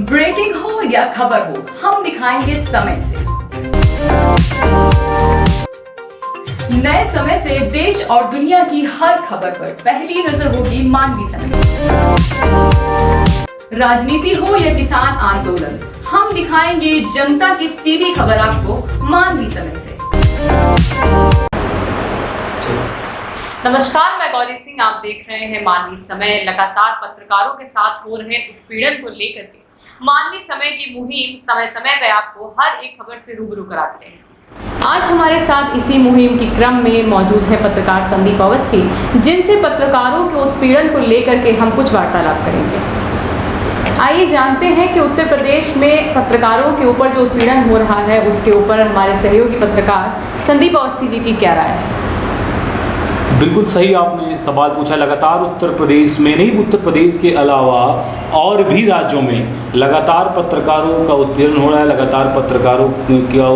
Breaking हो या खबर हो, हम दिखाएंगे समय से। नए समय से देश और दुनिया की हर खबर पर पहली नजर होगी मानवी समय। राजनीति हो या किसान आंदोलन, हम दिखाएंगे जनता की सीधी खबर आपको मानवी समय से। नमस्कार, मैं गौरी सिंह, आप देख रहे हैं मानवी समय। लगातार पत्रकारों के साथ हो रहे उत्पीड़न को लेकर के मानवी समय की मुहिम समय समय पर आपको हर एक खबर से रूबरू कराते हैं। आज हमारे साथ इसी मुहिम के क्रम में मौजूद है पत्रकार संदीप अवस्थी, जिनसे पत्रकारों के उत्पीड़न को लेकर के हम कुछ वार्तालाप करेंगे। आइए जानते हैं कि उत्तर प्रदेश में पत्रकारों के ऊपर जो उत्पीड़न हो रहा है उसके ऊपर हमारे सहयोगी पत्रकार संदीप अवस्थी जी की क्या राय है। बिल्कुल सही आपने सवाल पूछा। लगातार उत्तर प्रदेश में नहीं, उत्तर प्रदेश के अलावा और भी राज्यों में लगातार पत्रकारों का उत्पीड़न हो रहा है। लगातार पत्रकारों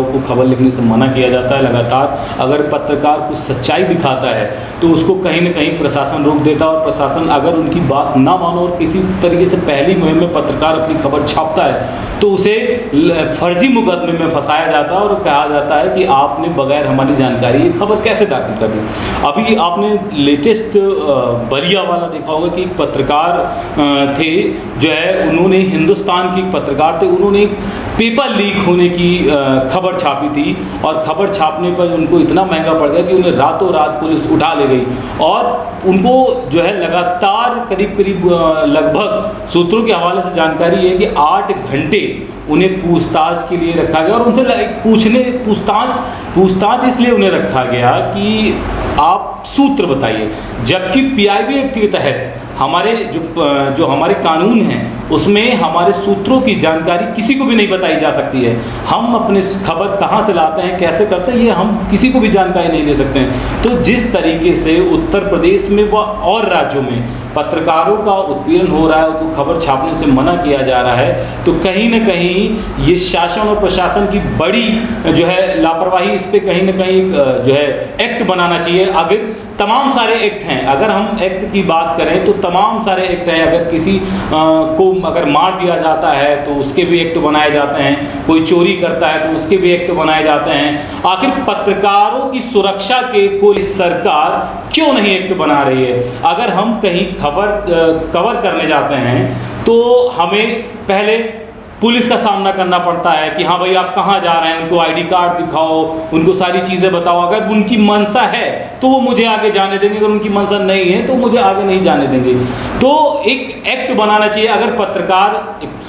को खबर लिखने से मना किया जाता है। लगातार अगर पत्रकार कुछ सच्चाई दिखाता है तो उसको कहीं ना कहीं प्रशासन रोक देता है, और प्रशासन अगर उनकी बात ना मानो और किसी तरीके से पहली मुहिम में पत्रकार अपनी खबर छापता है तो उसे फर्जी मुकदमे में फंसाया जाता है और कहा जाता है कि आपने बगैर हमारी जानकारी ये खबर कैसे दाखिल कर दी। अभी आपने लेटेस्ट बलिया वाला देखा होगा कि एक पत्रकार थे जो है, उन्होंने हिंदुस्तान के एक पत्रकार थे, उन्होंने एक पेपर लीक होने की खबर छापी थी और खबर छापने पर उनको इतना महंगा पड़ गया कि उन्हें रातों रात पुलिस उठा ले गई और उनको जो है लगातार करीब लगभग सूत्रों के हवाले से जानकारी है कि 8 घंटे उन्हें पूछताछ के लिए रखा गया और उनसे पूछताछ इसलिए उन्हें रखा गया कि आप सूत्र बताइए, जबकि पीआईबी एक्ट के तहत हमारे जो हमारे कानून हैं उसमें हमारे सूत्रों की जानकारी किसी को भी नहीं बताई जा सकती है। हम अपनी खबर कहाँ से लाते हैं, कैसे करते हैं, ये हम किसी को भी जानकारी नहीं दे सकते हैं। तो जिस तरीके से उत्तर प्रदेश में व और राज्यों में पत्रकारों का उत्पीड़न हो रहा है, उनको खबर छापने से मना किया जा रहा है, तो कहीं ना कहीं ये शासन और प्रशासन की बड़ी जो है लापरवाही, इस पर कहीं ना कहीं जो है एक्ट बनाना चाहिए। अगर तमाम सारे एक्ट हैं, अगर हम एक्ट की बात करें तो तमाम सारे एक्ट हैं। अगर किसी को अगर मार दिया जाता है तो उसके भी एक्ट बनाए जाते हैं, कोई चोरी करता है तो उसके भी एक्ट बनाए जाते हैं। आखिर पत्रकारों की सुरक्षा के कोई सरकार क्यों नहीं एक्ट बना रही है? अगर हम कहीं कवर करने जाते हैं तो हमें पहले पुलिस का सामना करना पड़ता है कि हाँ भाई आप कहाँ जा रहे हैं, उनको आईडी कार्ड दिखाओ, उनको सारी चीज़ें बताओ। अगर उनकी मंशा है तो वो मुझे आगे जाने देंगे, अगर उनकी मंशा नहीं है तो मुझे आगे नहीं जाने देंगे। तो एक एक्ट बनाना चाहिए। अगर पत्रकार,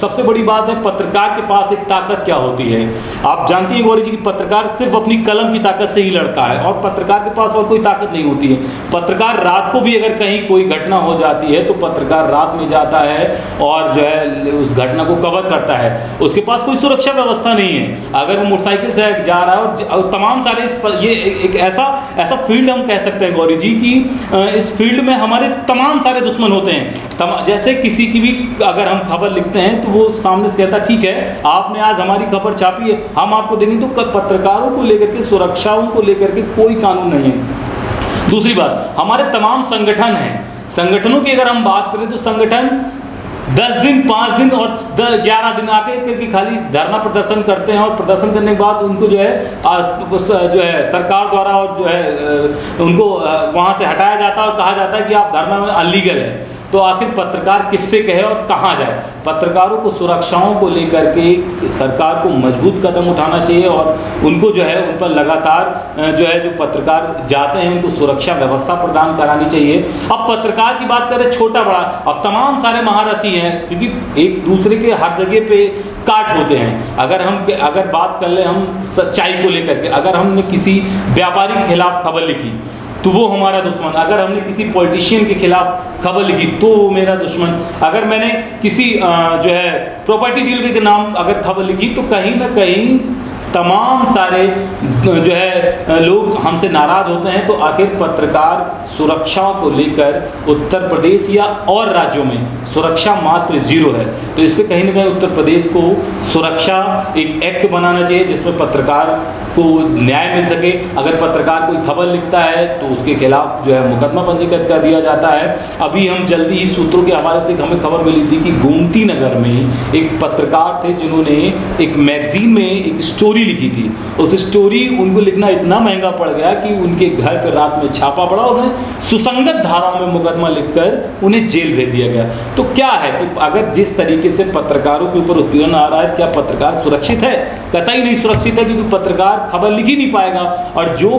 सबसे बड़ी बात है पत्रकार के पास एक ताकत क्या होती है, आप जानती हैं गौरी जी, कि पत्रकार सिर्फ अपनी कलम की ताकत से ही लड़ता है और पत्रकार के पास और कोई ताकत नहीं होती है। पत्रकार रात को भी अगर कहीं कोई घटना हो जाती है तो पत्रकार रात में जाता है और जो है उस घटना को कवर करता है। उसके पास कोई सुरक्षा व्यवस्था नहीं है। अगर वो मोटरसाइकिल से जा रहा है और तमाम सारे ये एक ऐसा फील्ड हम कह सकते हैं गौरी जी कि इस फील्ड में हमारे तमाम सारे दुश्मन होते हैं। जैसे किसी की भी अगर हम खबर लिखते हैं तो वो सामने से कहता ठीक है आपने आज हमारी खबर छापी है, हम आपको देंगे। तो पत्रकारों को लेकर के, सुरक्षाओं को लेकर के कोई कानून नहीं है। दूसरी बात, हमारे तमाम संगठन हैं, संगठनों की अगर हम बात करें तो संगठन 10 दिन, 5 दिन और 11 दिन आके करके खाली धरना प्रदर्शन करते हैं और प्रदर्शन करने के बाद उनको जो है सरकार द्वारा और जो है उनको वहाँ से हटाया जाता है और कहा जाता है कि आप धरना में अनलीगल है। तो आखिर पत्रकार किससे कहे और कहाँ जाए? पत्रकारों को सुरक्षाओं को लेकर के सरकार को मजबूत कदम उठाना चाहिए और उनको जो है उन पर लगातार जो है जो पत्रकार जाते हैं उनको सुरक्षा व्यवस्था प्रदान करानी चाहिए। अब पत्रकार की बात करें छोटा बड़ा, अब तमाम सारे महारथी हैं क्योंकि एक दूसरे के हर जगह पे काट होते हैं। अगर बात कर ले हम सच्चाई को लेकर के, अगर हमने किसी व्यापारी के खिलाफ खबर लिखी तो वो हमारा दुश्मन, अगर हमने किसी पॉलिटिशियन के खिलाफ खबर लिखी तो वो मेरा दुश्मन, अगर मैंने किसी जो है प्रॉपर्टी डील के नाम अगर खबर लिखी तो कहीं ना कहीं तमाम सारे जो है लोग हमसे नाराज़ होते हैं। तो आखिर पत्रकार सुरक्षा को लेकर उत्तर प्रदेश या और राज्यों में सुरक्षा मात्र 0 है। तो इस पर कहीं ना कहीं उत्तर प्रदेश को सुरक्षा एक एक्ट बनाना चाहिए जिसमें पत्रकार को न्याय मिल सके। अगर पत्रकार कोई खबर लिखता है तो उसके खिलाफ जो है मुकदमा पंजीकृत कर दिया जाता है। अभी हम जल्दी ही सूत्रों के हवाले से हमें खबर मिली थी कि गोमती नगर में एक पत्रकार थे जिन्होंने एक मैगजीन में एक स्टोरी लिखी थी। उस स्टोरी उनको लिखना इतना महंगा पड़ गया कि उनके घर पर रात में छापा पड़ा, उन्हें सुसंगत धाराओं में मुकदमा लिखकर उन्हें जेल भेज दिया गया। तो क्या है कि अगर जिस तरीके से पत्रकारों के ऊपर उत्पीड़न आ रहा है, क्या पत्रकार सुरक्षित है? कतई नहीं सुरक्षित है, क्योंकि पत्रकार खबर लिख ही नहीं पाएगा। और जो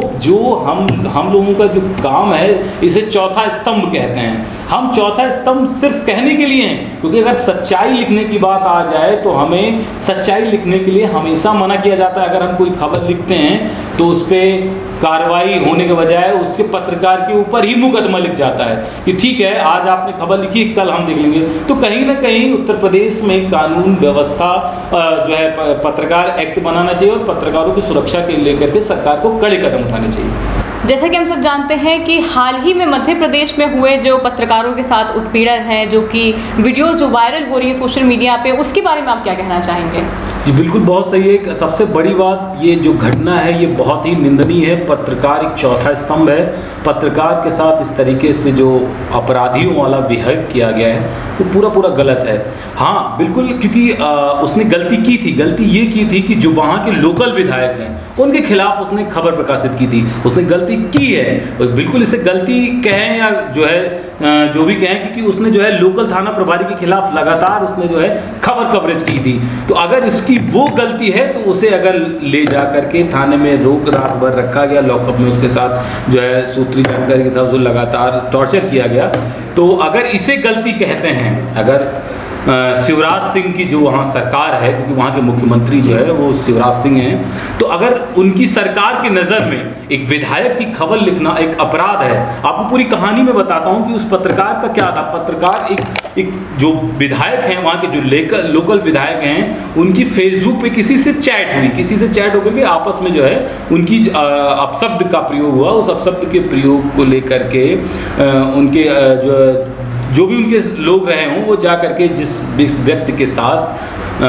हम लोगों का जो काम है इसे चौथा स्तंभ कहते हैं। हम चौथा स्तंभ सिर्फ कहने के लिए हैं, क्योंकि अगर सच्चाई लिखने की बात आ जाए तो हमें सच्चाई लिखने के लिए हमेशा मना किया जाता है। अगर हम कोई खबर लिखते हैं तो उस पर कार्रवाई होने के बजाय उसके पत्रकार के ऊपर ही मुकदमा लिख जाता है कि ठीक है, आज आपने खबर लिखी, कल हम देख लेंगे। तो कहीं ना कहीं उत्तर प्रदेश में कानून व्यवस्था जो है पत्रकार एक्ट बनाना चाहिए और पत्रकारों की सुरक्षा के लेकर के सरकार को कड़े कदम उठाने चाहिए। जैसा कि हम सब जानते हैं कि हाल ही में मध्य प्रदेश में हुए जो पत्रकारों के साथ उत्पीड़न है, जो कि वीडियोस जो वायरल हो रही है सोशल मीडिया पे, उसके बारे में आप क्या कहना चाहेंगे? जी बिल्कुल, बहुत सही है। सबसे बड़ी बात, ये जो घटना है ये बहुत ही निंदनीय है। पत्रकार एक चौथा स्तंभ है। पत्रकार के साथ इस तरीके से जो अपराधियों वाला बिहेव किया गया है वो पूरा गलत है। हाँ बिल्कुल, क्योंकि उसने गलती की थी। गलती ये की थी कि जो वहाँ के लोकल विधायक हैं उनके खिलाफ उसने खबर प्रकाशित की थी। उसने गलती की है, बिल्कुल इसे गलती कहें या जो है जो भी कहें, क्योंकि उसने जो है लोकल थाना प्रभारी के खिलाफ लगातार उसने जो है खबर कवरेज की थी। तो अगर इसकी वो गलती है तो उसे अगर ले जा करके थाने में रोक रात भर रखा गया, लॉकअप में उसके साथ जो है सूत्री जानकारी के साथ जो लगातार टॉर्चर किया गया, तो अगर इसे गलती कहते हैं, अगर शिवराज सिंह की जो वहाँ सरकार है, क्योंकि वहाँ के मुख्यमंत्री जो है वो शिवराज सिंह हैं, तो अगर उनकी सरकार की नज़र में एक विधायक की खबर लिखना एक अपराध है। आपको पूरी कहानी में बताता हूँ कि उस पत्रकार का क्या था। पत्रकार एक जो विधायक हैं, वहाँ के जो लोकल विधायक हैं, उनकी फेसबुक पे किसी से चैट हुई, किसी से चैट होकर के आपस में जो है उनकी अपशब्द का प्रयोग हुआ। उस अपशब्द के प्रयोग को लेकर के उनके जो भी उनके लोग रहे हों वो जा करके जिस व्यक्ति के साथ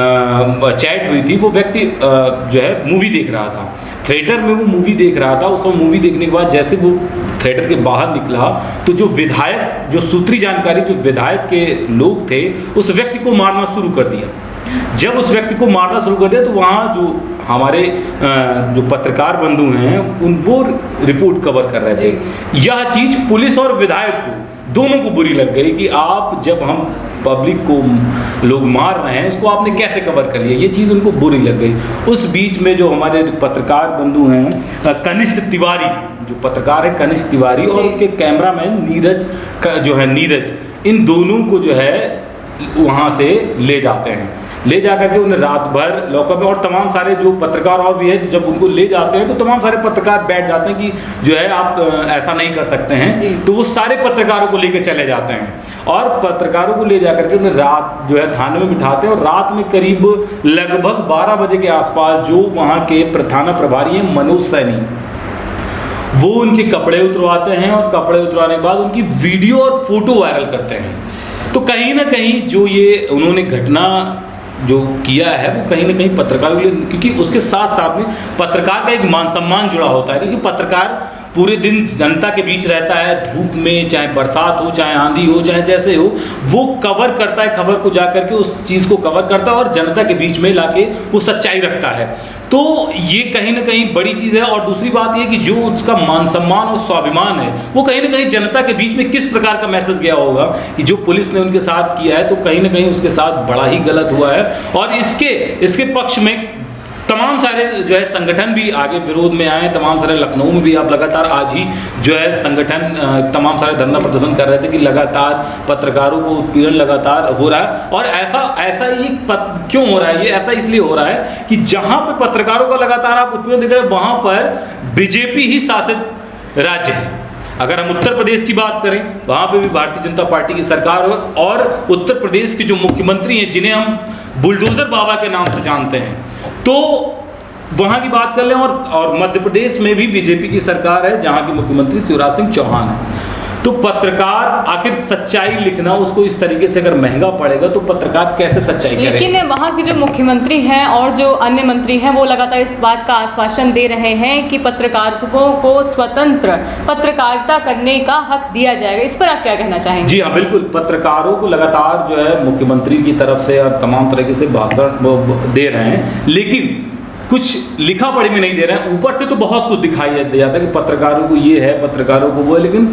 चैट हुई थी, वो व्यक्ति जो है मूवी देख रहा था, थिएटर में वो मूवी देख रहा था। उस मूवी देखने के बाद जैसे वो थिएटर के बाहर निकला तो जो विधायक, जो सूत्री जानकारी जो विधायक के लोग थे, उस व्यक्ति को मारना शुरू कर दिया। जब उस व्यक्ति को मारना शुरू कर दिया तो वहाँ जो हमारे जो पत्रकार बंधु हैं वो रिपोर्ट कवर कर रहे थे। यह चीज़ पुलिस और विधायक को दोनों को बुरी लग गई कि आप, जब हम पब्लिक को लोग मार रहे हैं, उसको आपने कैसे कवर कर लिया। ये चीज़ उनको बुरी लग गई। उस बीच में जो हमारे पत्रकार बंधु हैं, कनिष्ठ तिवारी, जो पत्रकार है कनिष्ठ तिवारी, और उनके कैमरामैन नीरज, इन दोनों को जो है वहाँ से ले जाते हैं। ले जा करके उन्हें रात भर लॉकअप में, और तमाम सारे जो पत्रकार और भी है, जब उनको ले जाते हैं तो तमाम सारे पत्रकार बैठ जाते हैं कि जो है आप ऐसा नहीं कर सकते हैं। तो वो सारे पत्रकारों को लेकर चले जाते हैं और पत्रकारों को ले जा करके उन्हें रात जो है थाने में बिठाते हैं। और रात में करीब लगभग 12 बजे के आसपास जो वहाँ के थाना प्रभारी हैं मनोज सैनी, वो उनके कपड़े उतरवाते हैं और कपड़े उतरवाने के बाद उनकी वीडियो और फोटो वायरल करते हैं। तो कहीं ना कहीं जो ये उन्होंने घटना जो किया है वो कहीं ना कहीं पत्रकारों के लिए, क्योंकि उसके साथ साथ में पत्रकार का एक मान सम्मान जुड़ा होता है, क्योंकि पत्रकार पूरे दिन जनता के बीच रहता है, धूप में, चाहे बरसात हो, चाहे आंधी हो, चाहे जैसे हो, वो कवर करता है, खबर को जा करके उस चीज़ को कवर करता है और जनता के बीच में लाके वो सच्चाई रखता है। तो ये कहीं ना कहीं बड़ी चीज़ है। और दूसरी बात ये कि जो उसका मान सम्मान और स्वाभिमान है वो कहीं ना कहीं जनता के बीच में किस प्रकार का मैसेज गया होगा कि जो पुलिस ने उनके साथ किया है, तो कहीं ना कहीं उसके साथ बड़ा ही गलत हुआ है। और इसके पक्ष में तमाम सारे जो है संगठन भी आगे विरोध में आए। तमाम सारे लखनऊ में भी आप लगातार आज ही जो है संगठन तमाम सारे धरना प्रदर्शन कर रहे थे कि लगातार पत्रकारों को उत्पीड़न लगातार हो रहा है। और ऐसा ही क्यों हो रहा है? ये ऐसा इसलिए हो रहा है कि जहाँ पे पत्रकारों का लगातार आप उत्पीड़न देख रहे हैं, वहाँ पर बीजेपी ही शासित राज्य है। अगर हम उत्तर प्रदेश की बात करें, वहाँ पे भी भारतीय जनता पार्टी की सरकार और उत्तर प्रदेश के जो मुख्यमंत्री हैं, जिन्हें हम बुलडोजर बाबा के नाम से जानते हैं, तो वहाँ की बात कर लें, और मध्य प्रदेश में भी बीजेपी की सरकार है जहाँ के मुख्यमंत्री शिवराज सिंह चौहान है। तो पत्रकार आखिर सच्चाई लिखना उसको इस तरीके से अगर महंगा पड़ेगा तो पत्रकार कैसे सच्चाई करे? लेकिन वहाँ के जो मुख्यमंत्री हैं और जो अन्य मंत्री हैं वो लगातार इस बात का आश्वासन दे रहे हैं कि पत्रकारों को स्वतंत्र पत्रकारिता करने का हक दिया जाएगा। इस पर आप क्या कहना चाहेंगे? जी हाँ, बिल्कुल। पत्रकारों को लगातार जो है मुख्यमंत्री की तरफ से और तमाम तरीके से भाषण दे रहे हैं, लेकिन कुछ लिखा पढ़ी में नहीं दे रहे हैं। ऊपर से तो बहुत कुछ दिखाई दे जाता है कि पत्रकारों को ये है, पत्रकारों को वो है, लेकिन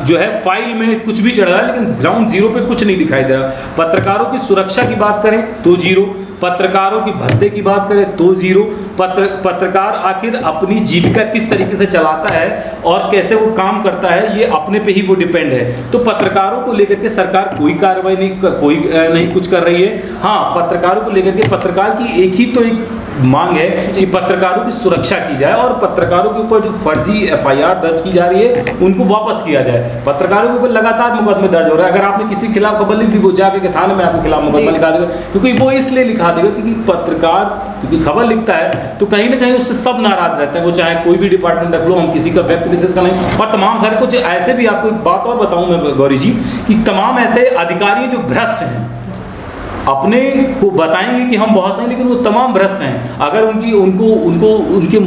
जो है फाइल में कुछ भी चढ़ रहा है, लेकिन ग्राउंड जीरो पे कुछ नहीं दिखाई दे रहा। पत्रकारों की सुरक्षा की बात करें तो जीरो, पत्रकारों की भत्ते की बात करें तो जीरो। पत्रकार आखिर अपनी जीविका किस तरीके से चलाता है और कैसे वो काम करता है, ये अपने पे ही वो डिपेंड है। तो पत्रकारों को लेकर के सरकार कोई कार्रवाई नहीं कुछ कर रही है। हाँ, पत्रकारों को लेकर के पत्रकार की एक ही तो एक मांग है कि पत्रकारों की सुरक्षा की जाए और पत्रकारों के ऊपर जो फर्जी एफआईआर दर्ज की जा रही है उनको वापस किया जाए। पत्रकारों के ऊपर लगातार मुकदमे दर्ज हो रहे हैं। अगर आपने किसी के खिलाफ खबर लिख दी, वो जाके के थाने में आपके खिलाफ मुकदमा लिखा देगा, क्योंकि वो इसलिए लिखा देगा क्योंकि पत्रकार क्योंकि खबर लिखता है तो कहीं ना कहीं उससे सब नाराज रहते हैं, वो चाहे कोई भी डिपार्टमेंट रख लो, हम किसी का व्यक्ति विशेष का नहीं। और तमाम सारे कुछ ऐसे भी, आपको एक बात और बताऊं मैं गौरी जी, कि तमाम ऐसे अधिकारी जो भ्रष्ट हैं अपने को बताएंगे कि हम बहुत सही, लेकिन वो तमाम भ्रष्ट हैं। अगर उनके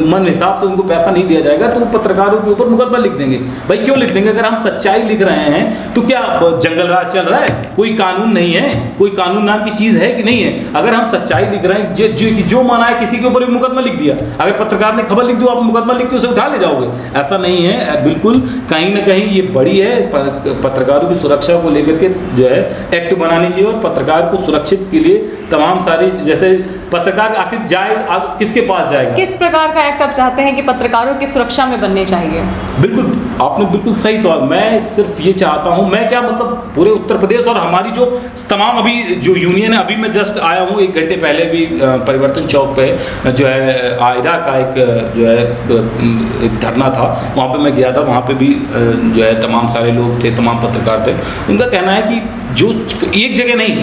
मन हिसाब से उनको पैसा नहीं दिया जाएगा तो वो पत्रकारों के ऊपर मुकदमा लिख देंगे। भाई क्यों लिख देंगे? अगर हम सच्चाई लिख रहे हैं तो क्या जंगल राज चल रहा है? कोई कानून नहीं है? कोई कानून नाम की चीज़ है कि नहीं है? अगर हम सच्चाई लिख रहे हैं, जो माना है किसी के ऊपर भी मुकदमा लिख दिया, अगर पत्रकार ने खबर लिख दी आप मुकदमा लिख के उसे उठा ले जाओगे? ऐसा नहीं है। बिल्कुल कहीं ना कहीं ये बड़ी है। पत्रकारों की सुरक्षा को लेकर के जो है एक्ट बनानी चाहिए और पत्रकार सुरक्षित के लिए तमाम सारी, जैसे पत्रकार आखिर जाए किसके पास जाएगा? किस प्रकार का एक्ट आप चाहते हैं कि पत्रकारों की सुरक्षा में बनने चाहिए? बिल्कुल, आपने बिल्कुल सही सवाल। मैं सिर्फ ये चाहता हूँ, मैं क्या मतलब पूरे उत्तर प्रदेश और हमारी जो तमाम अभी जो यूनियन है, अभी मैं जस्ट आया हूँ 1 घंटे पहले भी परिवर्तन चौक पे जो है आयरा का एक जो है एक धरना था, वहाँ पे मैं गया था। वहाँ पे भी जो है तमाम सारे लोग थे, तमाम पत्रकार थे। उनका कहना है कि जो एक जगह नहीं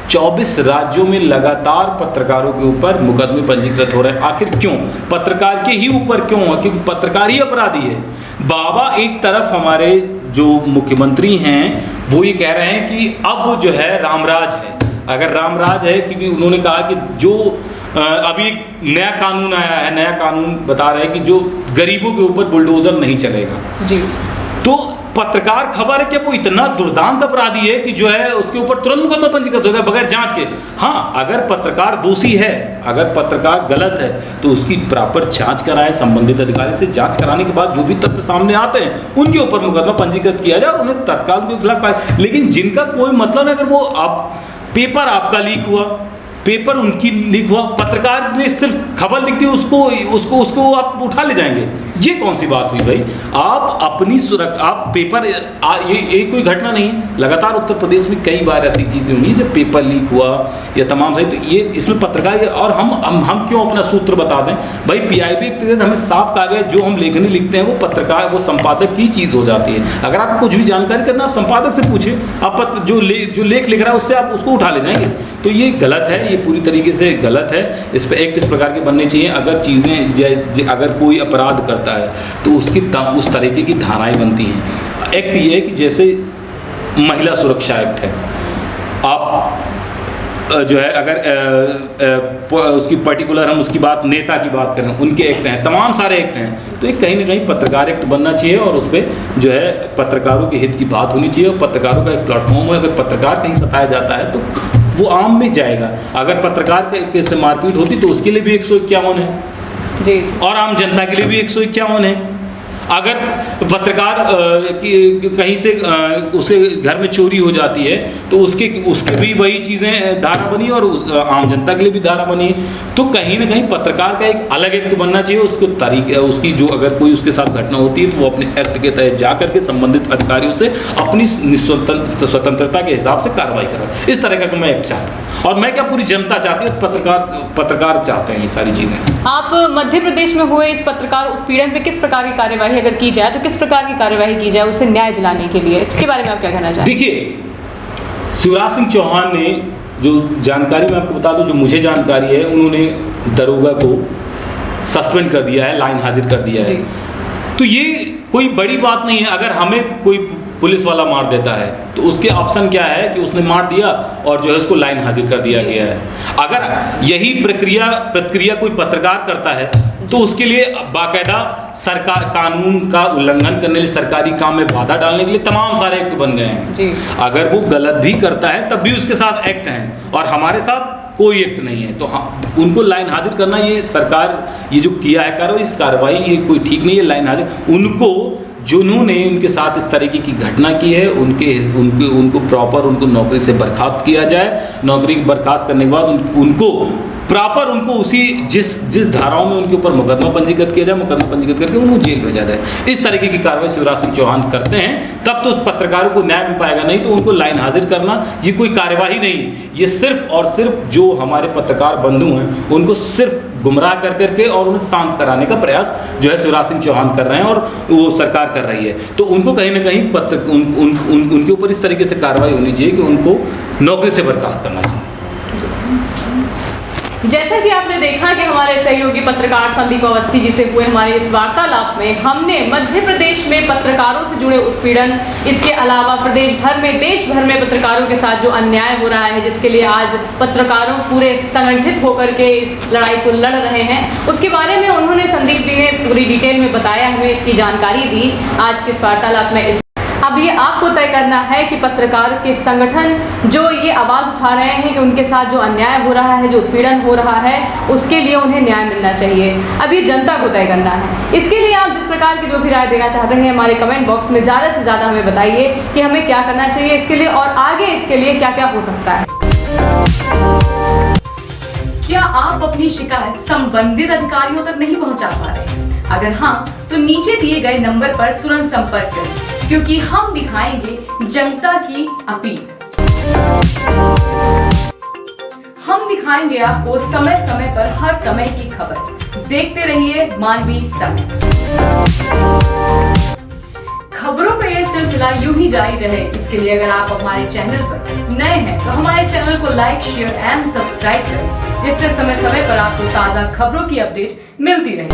24 राज्यों में लगातार पत्रकारों के ऊपर मुकदमे पंजीकृत हो रहे हैं। आखिर क्यों? पत्रकार के ही ऊपर क्यों? क्योंकि पत्रकार ही अपराधी है। बाबा एक तरफ हमारे जो मुख्यमंत्री हैं वो ये कह रहे हैं कि अब जो है रामराज है। अगर रामराज है, क्योंकि उन्होंने कहा कि जो अभी नया कानून आया है, नया कानून बता रहा है कि जो गरीबों के ऊपर बुलडोजर नहीं चलेगा जी। तो पत्रकार खबर है कि वो इतना दुर्दांत अपराधी है कि जो है उसके ऊपर तुरंत मुकदमा पंजीकृत होगा बगैर जांच के। हाँ, अगर पत्रकार दोषी है, अगर पत्रकार गलत है तो उसकी प्रॉपर जांच कराएं, संबंधित अधिकारी से जांच कराने के बाद जो भी तथ्य सामने आते हैं उनके ऊपर मुकदमा पंजीकृत किया जाए और उन्हें तत्काल उनके खिलाफ पाए। लेकिन जिनका कोई मतलब नहीं, अगर वो पेपर आपका लीक हुआ, पेपर उनकी लीक हुआ, पत्रकार ने सिर्फ खबर लिख दी, उसको आप उठा ले जाएंगे। ये कौन सी बात हुई भाई? आप अपनी सुरक्षा, आप पेपर, ये एक कोई घटना नहीं है। लगातार उत्तर प्रदेश में कई बार ऐसी चीज़ें हुई जब पेपर लीक हुआ या तमाम सही। तो ये इसमें पत्रकार, और हम क्यों अपना सूत्र बता दें भाई? PIB के तहत हमें साफ कहा गया जो हम लेखनी लिखते हैं वो पत्रकार, वो संपादक की चीज़ हो जाती है। अगर आपको कुछ भी जानकारी करना आप संपादक से पूछे, आप जो लेख लिख रहा है उससे आप उसको उठा ले जाएंगे। तो ये गलत है, ये पूरी तरीके से गलत है। इस पर एक्ट इस प्रकार के बनने चाहिए। अगर चीज़ें, अगर कोई अपराध करता है तो उसकी उस तरीके की धाराएं बनती हैं। एक्ट ये है कि जैसे महिला सुरक्षा एक्ट है, आप जो है अगर उसकी पर्टिकुलर हम उसकी बात, नेता की बात करें, उनके एक्ट हैं, तमाम सारे एक्ट हैं। तो ये कहीं ना कहीं पत्रकार एक्ट बनना चाहिए और उस पर जो है पत्रकारों के हित की बात होनी चाहिए और पत्रकारों का एक प्लेटफॉर्म है। अगर पत्रकार कहीं सताया जाता है तो वो आम में जाएगा। अगर पत्रकार के से मारपीट होती तो उसके लिए भी 151 है जी, और आम जनता के लिए भी 151 है। अगर पत्रकार कहीं से उसके घर में चोरी हो जाती है तो उसके भी वही चीज़ें धारा बनी और आम जनता के लिए भी धारा बनी। तो कहीं ना कहीं पत्रकार का एक अलग एक्ट बनना चाहिए। उसकी जो अगर कोई उसके साथ घटना होती है तो वो अपने एक्ट के तहत जा करके संबंधित अधिकारियों से अपनी स्वतंत्रता के हिसाब से कार्रवाई करे। इस तरह का मैं एक्ट चाहता हूँ और मैं क्या पूरी जनता चाहती है, पत्रकार चाहते हैं ये सारी चीज़ें। आप मध्य प्रदेश में हुए इस पत्रकार उत्पीड़न पे किस प्रकार की कार्यवाही अगर की जाए तो किस प्रकार की कार्यवाही की जाए उसे न्याय दिलाने के लिए, इसके बारे में आप क्या कहना चाहेंगे? देखिए, शिवराज सिंह चौहान ने जो जानकारी मैं आपको बता दूं, जो मुझे जानकारी है, उन्होंने दरोगा को सस्पेंड कर दिया है, लाइन हाजिर कर दिया है। तो ये कोई बड़ी बात नहीं है। अगर हमें कोई पुलिस वाला मार देता है तो उसके ऑप्शन क्या है कि उसने मार दिया और जो है उसको लाइन हाजिर कर दिया गया है। अगर यही प्रतिक्रिया कोई पत्रकार करता है तो उसके लिए बाकायदा सरकार कानून का उल्लंघन करने के लिए, सरकारी काम में बाधा डालने के लिए तमाम सारे एक्ट बन गए हैं जी। अगर वो गलत भी करता है तब भी उसके साथ एक्ट हैं और हमारे साथ कोई एक्ट नहीं है। तो हाँ, उनको लाइन हाजिर करना, ये सरकार ये जो किया है कार्रवाई, इस कार्रवाई ये कोई ठीक नहीं है। लाइन हाजिर उनको, जिन्होंने उनके साथ इस तरीके की घटना की है, उनको प्रॉपर उनको नौकरी से बर्खास्त किया जाए। नौकरी बर्खास्त करने के बाद उनको प्रॉपर उनको उसी जिस धाराओं में उनके ऊपर मुकदमा पंजीकृत किया जाए, मुकदमा पंजीकृत करके उनको जेल भेजा जाए। इस तरीके की कार्रवाई शिवराज सिंह चौहान करते हैं तब तो पत्रकारों को न्याय मिल पाएगा, नहीं तो उनको लाइन हाजिर करना ये कोई कार्यवाही नहीं है। ये सिर्फ और सिर्फ जो हमारे पत्रकार बंधु हैं उनको सिर्फ गुमराह कर करके और उन्हें शांत कराने का प्रयास जो है शिवराज सिंह चौहान कर रहे हैं और वो सरकार कर रही है। तो उनको कहीं ना कहीं उनके ऊपर इस तरीके से कार्रवाई होनी चाहिए कि उनको नौकरी से बर्खास्त करना चाहिए। जैसा कि आपने देखा कि हमारे सहयोगी पत्रकार संदीप अवस्थी जी से हुए हमारे इस वार्तालाप में हमने मध्य प्रदेश में पत्रकारों से जुड़े उत्पीड़न, इसके अलावा प्रदेश भर में, देश भर में पत्रकारों के साथ जो अन्याय हो रहा है, जिसके लिए आज पत्रकारों पूरे संगठित होकर के इस लड़ाई को लड़ रहे हैं, उसके बारे में उन्होंने, संदीप जी ने पूरी डिटेल में बताया, हमें इसकी जानकारी दी आज के इस वार्तालाप में। अब ये आपको तय करना है कि पत्रकार के संगठन जो ये आवाज़ उठा रहे हैं कि उनके साथ जो अन्याय हो रहा है, जो उत्पीड़न हो रहा है, उसके लिए उन्हें न्याय मिलना चाहिए। अब ये जनता को तय करना है। इसके लिए आप जिस प्रकार की जो भी राय देना चाहते हैं हमारे कमेंट बॉक्स में ज़्यादा से ज़्यादा हमें बताइए कि हमें क्या करना चाहिए इसके लिए और आगे इसके लिए क्या क्या हो सकता है। क्या आप अपनी शिकायत संबंधित अधिकारियों तक नहीं पहुंचा पा रहे? अगर हाँ, तो नीचे दिए गए नंबर पर तुरंत संपर्क करें, क्योंकि हम दिखाएंगे जनता की अपील। हम दिखाएंगे आपको समय समय पर हर समय की खबर। देखते रहिए मानवी समय। खबरों का यह सिलसिला यूं ही जारी रहे, इसके लिए अगर आप हमारे चैनल पर नए हैं तो हमारे चैनल को लाइक, शेयर एंड सब्सक्राइब करें, जिससे समय समय पर आपको ताजा खबरों की अपडेट मिलती रहे।